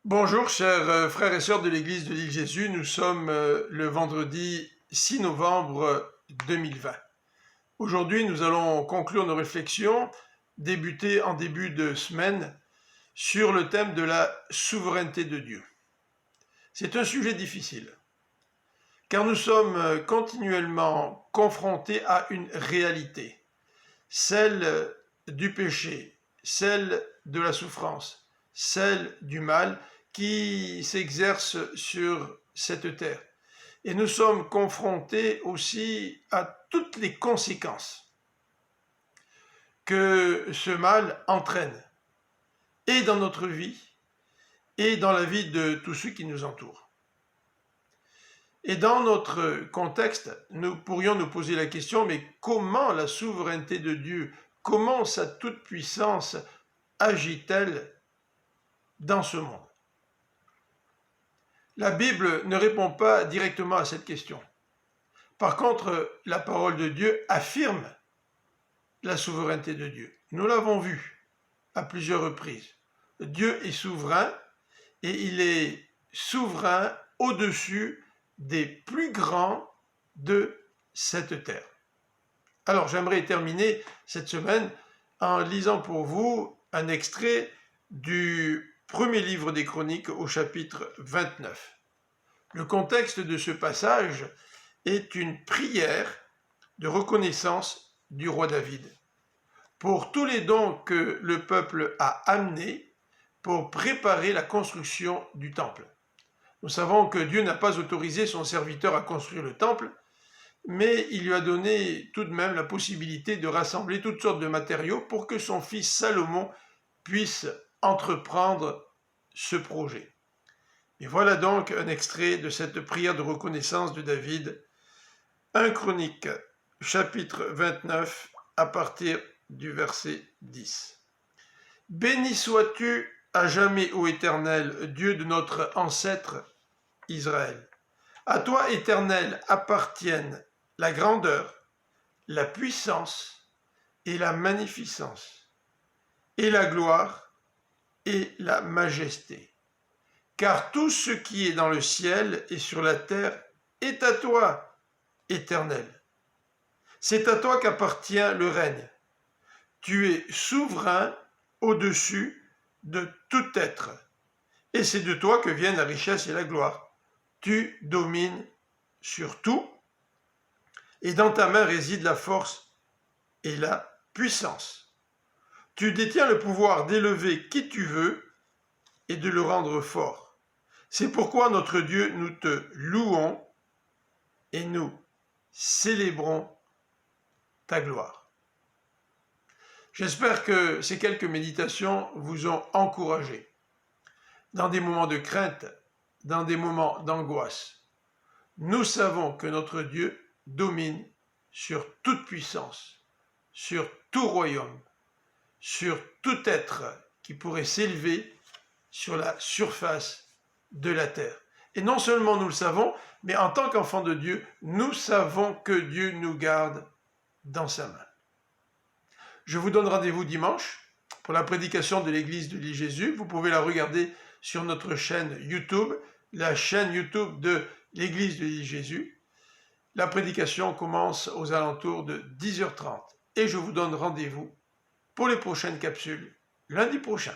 Bonjour chers frères et sœurs de l'Église de l'île Jésus, nous sommes le vendredi 6 novembre 2020. Aujourd'hui, nous allons conclure nos réflexions, débuter en début de semaine, sur le thème de la souveraineté de Dieu. C'est un sujet difficile, car nous sommes continuellement confrontés à une réalité, celle du péché, celle de la souffrance, celle du mal qui s'exerce sur cette terre. Et nous sommes confrontés aussi à toutes les conséquences que ce mal entraîne, et dans notre vie, et dans la vie de tous ceux qui nous entourent. Et dans notre contexte, nous pourrions nous poser la question, mais comment la souveraineté de Dieu, comment sa toute-puissance agit-elle dans ce monde? La Bible ne répond pas directement à cette question. Par contre, la parole de Dieu affirme la souveraineté de Dieu. Nous l'avons vu à plusieurs reprises. Dieu est souverain et il est souverain au-dessus des plus grands de cette terre. Alors, j'aimerais terminer cette semaine en lisant pour vous un extrait du premier livre des Chroniques au chapitre 29. Le contexte de ce passage est une prière de reconnaissance du roi David pour tous les dons que le peuple a amenés pour préparer la construction du temple. Nous savons que Dieu n'a pas autorisé son serviteur à construire le temple, mais il lui a donné tout de même la possibilité de rassembler toutes sortes de matériaux pour que son fils Salomon puisse entreprendre ce projet. Et voilà donc un extrait de cette prière de reconnaissance de David, 1 Chronique, chapitre 29, à partir du verset 10. « Béni sois-tu à jamais, ô Éternel, Dieu de notre ancêtre Israël. À toi, Éternel, appartiennent la grandeur, la puissance et la magnificence, et la gloire et la majesté. Car tout ce qui est dans le ciel et sur la terre est à toi, Éternel. C'est à toi qu'appartient le règne. Tu es souverain au-dessus de tout être. Et c'est de toi que viennent la richesse et la gloire. Tu domines sur tout, et dans ta main réside la force et la puissance. Tu détiens le pouvoir d'élever qui tu veux et de le rendre fort. C'est pourquoi, notre Dieu, nous te louons et nous célébrons ta gloire. » J'espère que ces quelques méditations vous ont encouragé dans des moments de crainte, dans des moments d'angoisse. Nous savons que notre Dieu domine sur toute puissance, sur tout royaume, sur tout être qui pourrait s'élever sur la surface de la terre. Et non seulement nous le savons, mais en tant qu'enfants de Dieu, nous savons que Dieu nous garde dans sa main. Je vous donne rendez-vous dimanche pour la prédication de l'Église de l'île Jésus. Vous pouvez la regarder sur notre chaîne YouTube, la chaîne YouTube de l'Église de l'île Jésus. La prédication commence aux alentours de 10h30 et je vous donne rendez-vous pour les prochaines capsules lundi prochain.